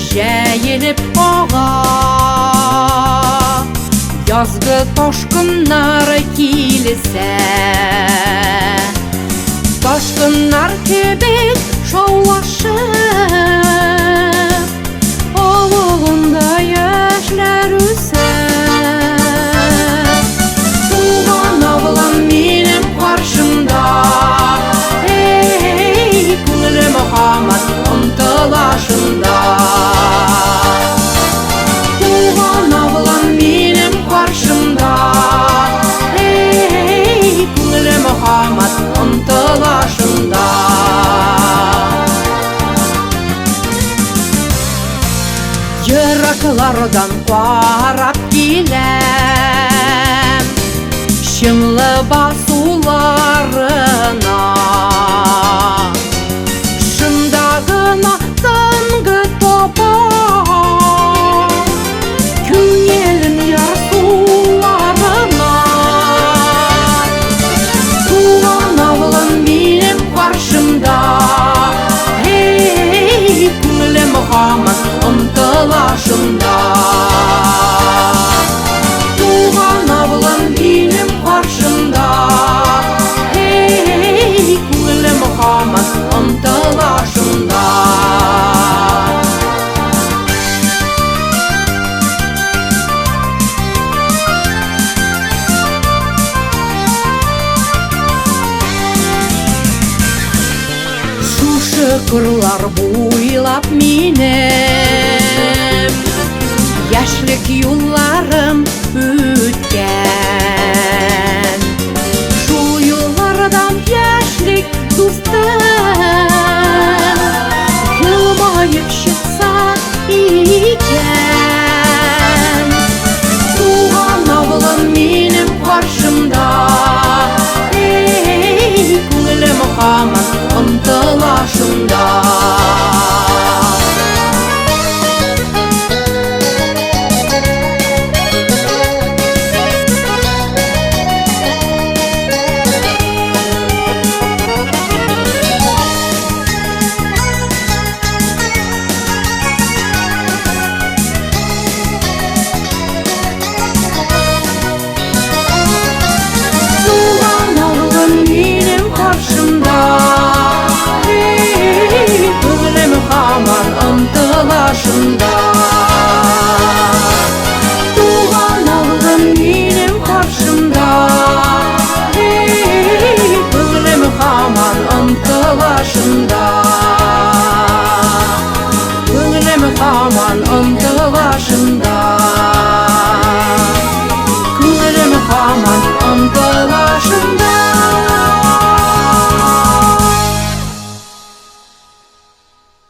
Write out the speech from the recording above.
жәйеліп аға. Язғы ташқыннары келесе, ташқынар кебек шаулашып, ауылында яшьләр үсіп. Туған авылым минем қаршымда, ей, күңілі Мұхаммад ұмтылашында. Туған авылым минем қаршымда, ей, күңілі Мұхаммад ұмтылашында. Йырыклардан қарап келем шыңлы басуларына, шындағына тыңғы топа күңелім ярсуларына. Туған авылым минем қаршымда, ей, күңілі Мұхаммад ұмтылашында. Туған авылым минем қаршымда, ей, күңілі Мұхаммад ұмтылашында. Шушы қырлар буйлап минем яшьлек юлларым үткән.